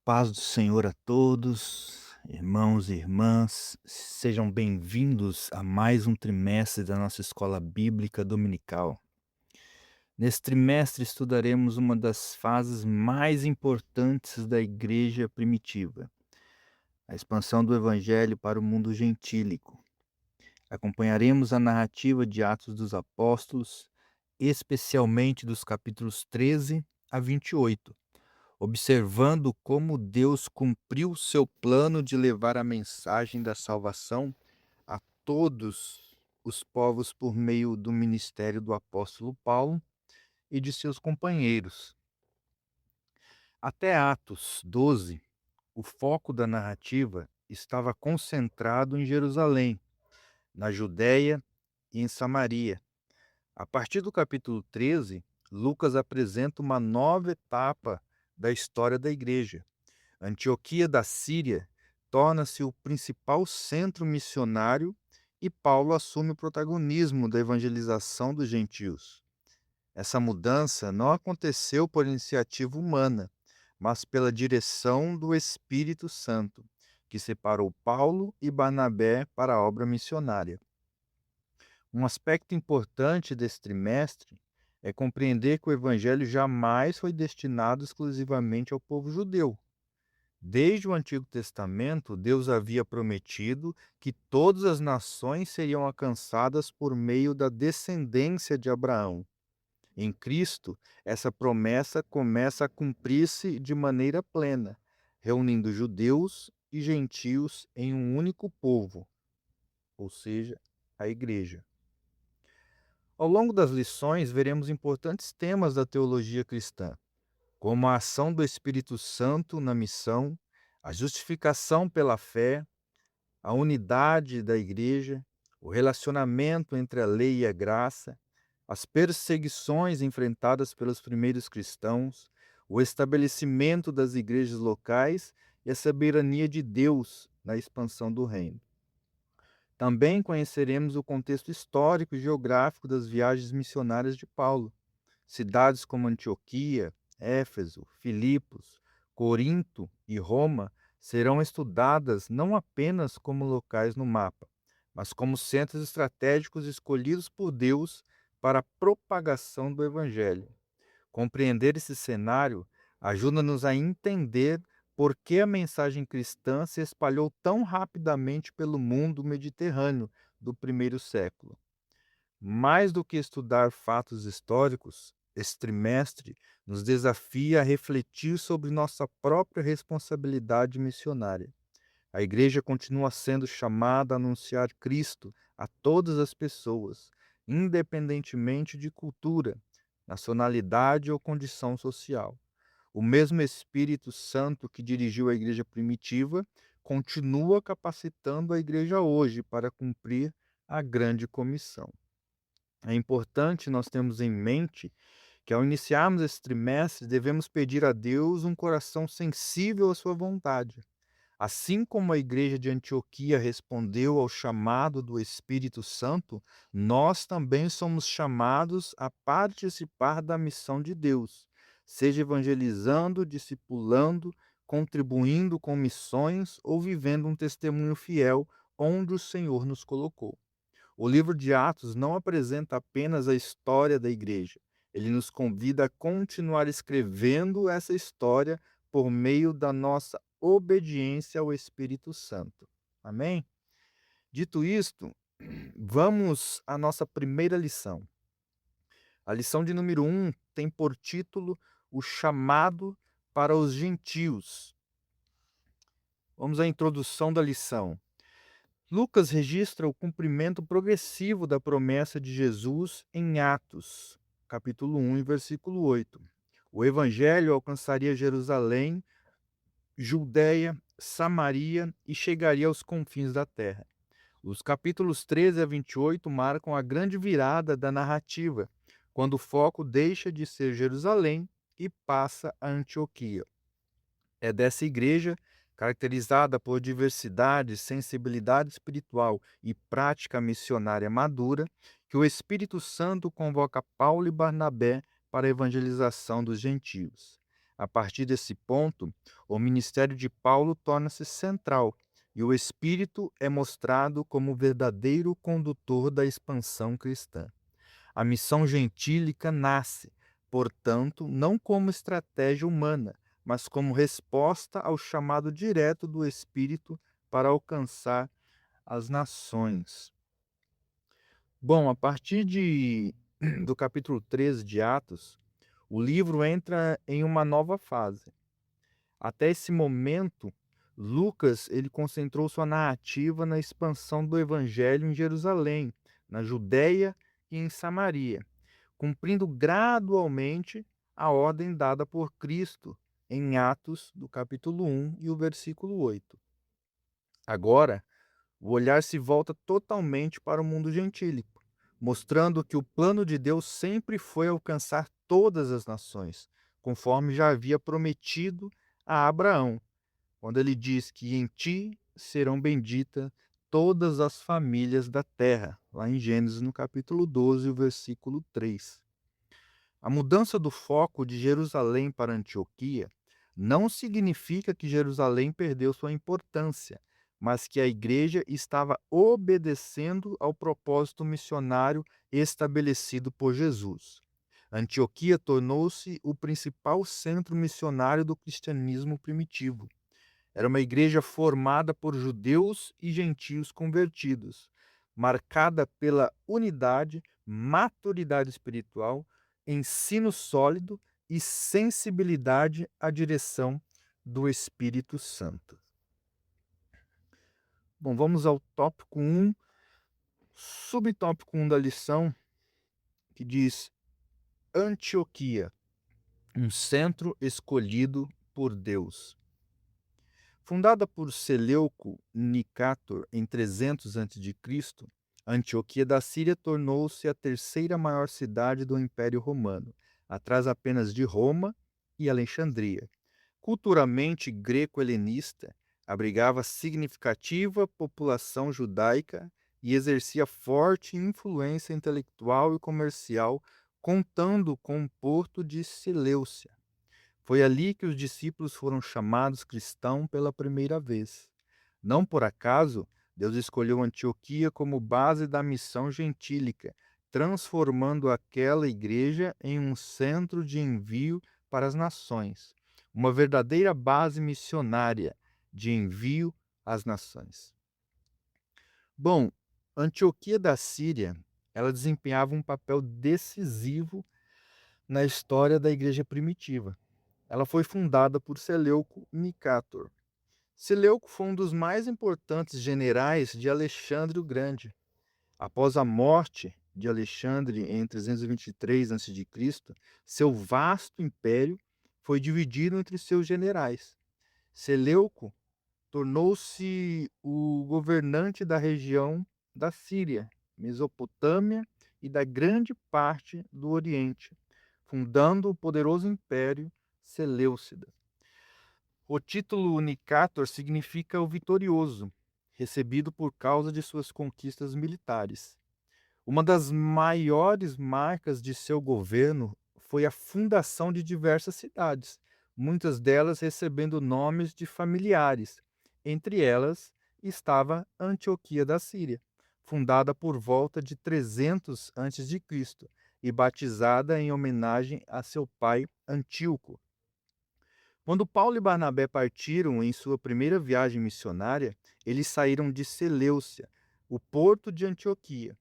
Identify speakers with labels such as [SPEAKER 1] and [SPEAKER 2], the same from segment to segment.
[SPEAKER 1] Paz do Senhor a todos, irmãos e irmãs, sejam bem-vindos a mais um trimestre da nossa escola bíblica dominical. Nesse trimestre estudaremos uma das fases mais importantes da igreja primitiva, a expansão do evangelho para o mundo gentílico. Acompanharemos a narrativa de Atos dos Apóstolos, especialmente dos capítulos 13 a 28, observando como Deus cumpriu seu plano de levar a mensagem da salvação a todos os povos por meio do ministério do apóstolo Paulo e de seus companheiros. Até Atos 12, o foco da narrativa estava concentrado em Jerusalém, na Judéia e em Samaria. A partir do capítulo 13, Lucas apresenta uma nova etapa da história da igreja. Antioquia da Síria torna-se o principal centro missionário e Paulo assume o protagonismo da evangelização dos gentios. Essa mudança não aconteceu por iniciativa humana, mas pela direção do Espírito Santo, que separou Paulo e Barnabé para a obra missionária. Um aspecto importante desse trimestre é compreender que o evangelho jamais foi destinado exclusivamente ao povo judeu. Desde o Antigo Testamento, Deus havia prometido que todas as nações seriam alcançadas por meio da descendência de Abraão. Em Cristo, essa promessa começa a cumprir-se de maneira plena, reunindo judeus e gentios em um único povo, ou seja, a Igreja. Ao longo das lições, veremos importantes temas da teologia cristã, como a ação do Espírito Santo na missão, a justificação pela fé, a unidade da igreja, o relacionamento entre a lei e a graça, as perseguições enfrentadas pelos primeiros cristãos, o estabelecimento das igrejas locais e a soberania de Deus na expansão do reino. Também conheceremos o contexto histórico e geográfico das viagens missionárias de Paulo. Cidades como Antioquia, Éfeso, Filipos, Corinto e Roma serão estudadas não apenas como locais no mapa, mas como centros estratégicos escolhidos por Deus para a propagação do Evangelho. Compreender esse cenário ajuda-nos a entender por que a mensagem cristã se espalhou tão rapidamente pelo mundo mediterrâneo do primeiro século. Mais do que estudar fatos históricos, este trimestre nos desafia a refletir sobre nossa própria responsabilidade missionária. A Igreja continua sendo chamada a anunciar Cristo a todas as pessoas, independentemente de cultura, nacionalidade ou condição social. O mesmo Espírito Santo que dirigiu a Igreja primitiva continua capacitando a Igreja hoje para cumprir a grande comissão. É importante nós termos em mente que, ao iniciarmos esse trimestre, devemos pedir a Deus um coração sensível à sua vontade. Assim como a igreja de Antioquia respondeu ao chamado do Espírito Santo, nós também somos chamados a participar da missão de Deus, seja evangelizando, discipulando, contribuindo com missões ou vivendo um testemunho fiel onde o Senhor nos colocou. O livro de Atos não apresenta apenas a história da igreja. Ele nos convida a continuar escrevendo essa história por meio da nossa obediência ao Espírito Santo. Amém? Dito isto, vamos à nossa primeira lição. A lição de número 1 tem por título O Chamado para os Gentios. Vamos à introdução da lição. Lucas registra o cumprimento progressivo da promessa de Jesus em Atos, capítulo 1, versículo 8. O evangelho alcançaria Jerusalém, Judéia, Samaria e chegaria aos confins da terra. Os capítulos 13 a 28 marcam a grande virada da narrativa, quando o foco deixa de ser Jerusalém e passa a Antioquia. É dessa igreja, caracterizada por diversidade, sensibilidade espiritual e prática missionária madura, que o Espírito Santo convoca Paulo e Barnabé para a evangelização dos gentios. A partir desse ponto, o ministério de Paulo torna-se central e o Espírito é mostrado como o verdadeiro condutor da expansão cristã. A missão gentílica nasce, portanto, não como estratégia humana, mas como resposta ao chamado direto do Espírito para alcançar as nações. Bom, a partir do capítulo 13 de Atos, o livro entra em uma nova fase. Até esse momento, Lucas ele concentrou sua narrativa na expansão do evangelho em Jerusalém, na Judéia e em Samaria, cumprindo gradualmente a ordem dada por Cristo em Atos, do capítulo 1 e o versículo 8. Agora, o olhar se volta totalmente para o mundo gentílico, mostrando que o plano de Deus sempre foi alcançar todas as nações, conforme já havia prometido a Abraão, quando ele diz que em ti serão benditas todas as famílias da terra, lá em Gênesis, no capítulo 12, o versículo 3. A mudança do foco de Jerusalém para Antioquia não significa que Jerusalém perdeu sua importância, mas que a igreja estava obedecendo ao propósito missionário estabelecido por Jesus. Antioquia tornou-se o principal centro missionário do cristianismo primitivo. Era uma igreja formada por judeus e gentios convertidos, marcada pela unidade, maturidade espiritual, ensino sólido e sensibilidade à direção do Espírito Santo. Bom, vamos ao tópico 1, subtópico 1 da lição, que diz Antioquia, um centro escolhido por Deus. Fundada por Seleuco Nicator em 300 a.C., Antioquia da Síria tornou-se a terceira maior cidade do Império Romano, atrás apenas de Roma e Alexandria. Culturalmente greco-helenista, abrigava significativa população judaica e exercia forte influência intelectual e comercial, contando com o porto de Seleucia. Foi ali que os discípulos foram chamados cristãos pela primeira vez. Não por acaso, Deus escolheu Antioquia como base da missão gentílica, transformando aquela igreja em um centro de envio para as nações, uma verdadeira base missionária de envio às nações. Bom, Antioquia da Síria, ela desempenhava um papel decisivo na história da igreja primitiva. Ela foi fundada por Seleuco Nicator. Seleuco foi um dos mais importantes generais de Alexandre o Grande. Após a morte de Alexandre em 323 a.C., seu vasto império foi dividido entre seus generais. Seleuco tornou-se o governante da região da Síria, Mesopotâmia e da grande parte do Oriente, fundando o poderoso império Seleucida. O título Nicator significa o vitorioso, recebido por causa de suas conquistas militares. Uma das maiores marcas de seu governo foi a fundação de diversas cidades, muitas delas recebendo nomes de familiares. Entre elas estava Antioquia da Síria, fundada por volta de 300 a.C. e batizada em homenagem a seu pai Antíoco. Quando Paulo e Barnabé partiram em sua primeira viagem missionária, eles saíram de Seleucia, o porto de Antioquia.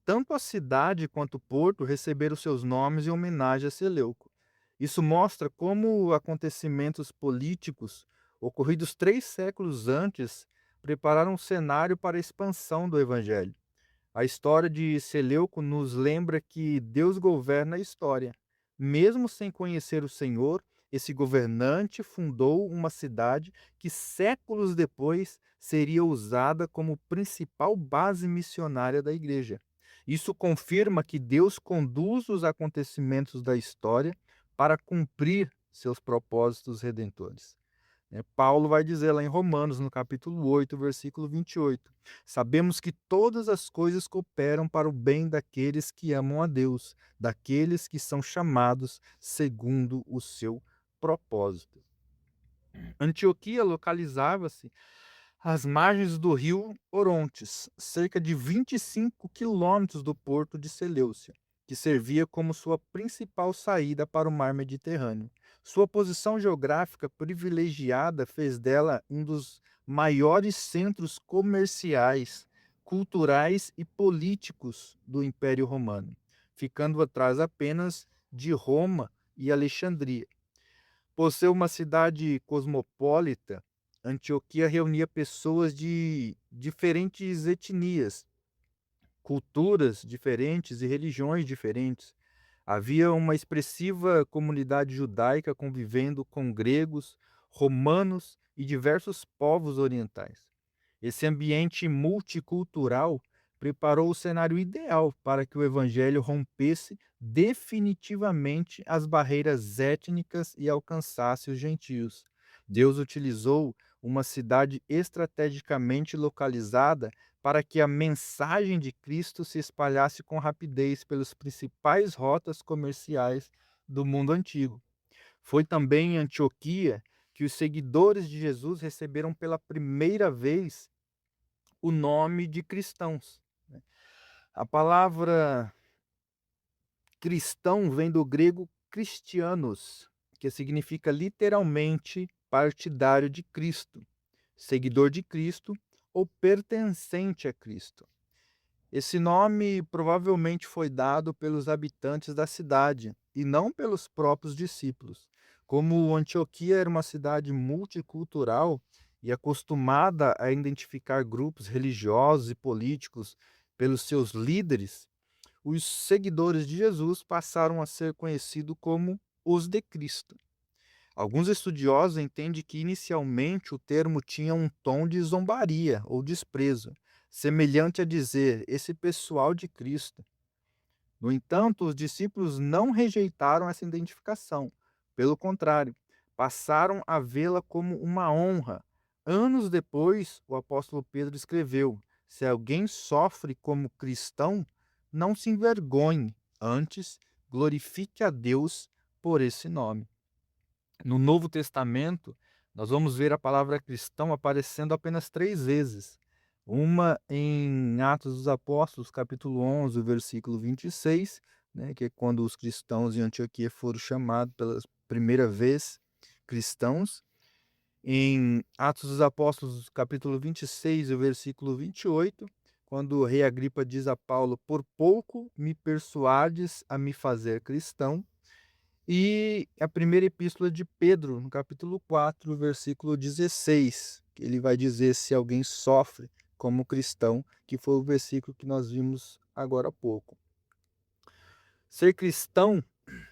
[SPEAKER 1] Tanto a cidade quanto o porto receberam seus nomes em homenagem a Seleuco. Isso mostra como acontecimentos políticos ocorridos 3 séculos antes prepararam um cenário para a expansão do evangelho. A história de Seleuco nos lembra que Deus governa a história. Mesmo sem conhecer o Senhor, esse governante fundou uma cidade que séculos depois seria usada como principal base missionária da igreja. Isso confirma que Deus conduz os acontecimentos da história para cumprir seus propósitos redentores. Paulo vai dizer lá em Romanos, no capítulo 8, versículo 28, sabemos que todas as coisas cooperam para o bem daqueles que amam a Deus, daqueles que são chamados segundo o seu propósito. Antioquia localizava-se às margens do rio Orontes, cerca de 25 quilômetros do porto de Seleucia, que servia como sua principal saída para o mar Mediterrâneo. Sua posição geográfica privilegiada fez dela um dos maiores centros comerciais, culturais e políticos do Império Romano, ficando atrás apenas de Roma e Alexandria. Por ser uma cidade cosmopolita, Antioquia reunia pessoas de diferentes etnias, culturas diferentes e religiões diferentes. Havia uma expressiva comunidade judaica convivendo com gregos, romanos e diversos povos orientais. Esse ambiente multicultural preparou o cenário ideal para que o evangelho rompesse definitivamente as barreiras étnicas e alcançasse os gentios. Deus utilizou uma cidade estrategicamente localizada para que a mensagem de Cristo se espalhasse com rapidez pelas principais rotas comerciais do mundo antigo. Foi também em Antioquia que os seguidores de Jesus receberam pela primeira vez o nome de cristãos. A palavra cristão vem do grego Christianos, que significa literalmente partidário de Cristo, seguidor de Cristo ou pertencente a Cristo. Esse nome provavelmente foi dado pelos habitantes da cidade e não pelos próprios discípulos. Como Antioquia era uma cidade multicultural e acostumada a identificar grupos religiosos e políticos pelos seus líderes, os seguidores de Jesus passaram a ser conhecidos como os de Cristo. Alguns estudiosos entendem que inicialmente o termo tinha um tom de zombaria ou desprezo, semelhante a dizer esse pessoal de Cristo. No entanto, os discípulos não rejeitaram essa identificação. Pelo contrário, passaram a vê-la como uma honra. Anos depois, o apóstolo Pedro escreveu: se alguém sofre como cristão, não se envergonhe, antes glorifique a Deus por esse nome. No Novo Testamento, nós vamos ver a palavra cristão aparecendo apenas 3 vezes. Uma em Atos dos Apóstolos, capítulo 11, versículo 26, né, que é quando os cristãos em Antioquia foram chamados pela primeira vez cristãos. Em Atos dos Apóstolos, capítulo 26, o versículo 28, quando o rei Agripa diz a Paulo: por pouco me persuades a me fazer cristão. E a primeira epístola de Pedro, no capítulo 4, versículo 16, que ele vai dizer se alguém sofre como cristão, que foi o versículo que nós vimos agora há pouco. Ser cristão,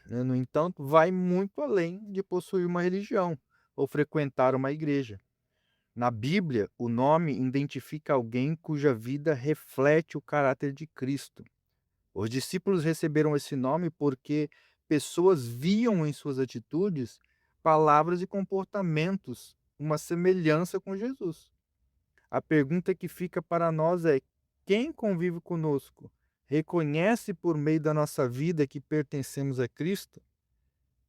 [SPEAKER 1] né, no entanto, vai muito além de possuir uma religião ou frequentar uma igreja. Na Bíblia, o nome identifica alguém cuja vida reflete o caráter de Cristo. Os discípulos receberam esse nome porque pessoas viam em suas atitudes, palavras e comportamentos uma semelhança com Jesus. A pergunta que fica para nós é: quem convive conosco reconhece por meio da nossa vida que pertencemos a Cristo?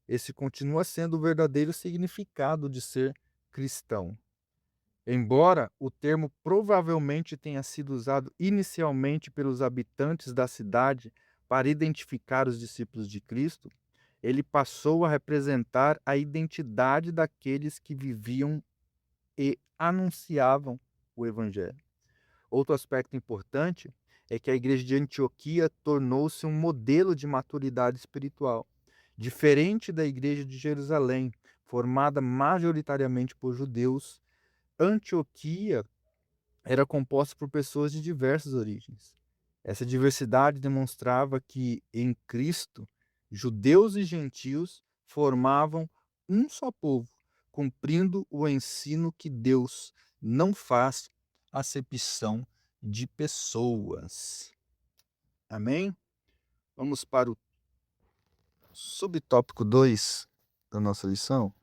[SPEAKER 1] Esse continua sendo o verdadeiro significado de ser cristão. Embora o termo provavelmente tenha sido usado inicialmente pelos habitantes da cidade para identificar os discípulos de Cristo, ele passou a representar a identidade daqueles que viviam e anunciavam o Evangelho. Outro aspecto importante é que a igreja de Antioquia tornou-se um modelo de maturidade espiritual, diferente da igreja de Jerusalém, formada majoritariamente por judeus. Antioquia era composta por pessoas de diversas origens. Essa diversidade demonstrava que, em Cristo, judeus e gentios formavam um só povo, cumprindo o ensino que Deus não faz acepção de pessoas. Amém? Vamos para o subtópico 2 da nossa lição.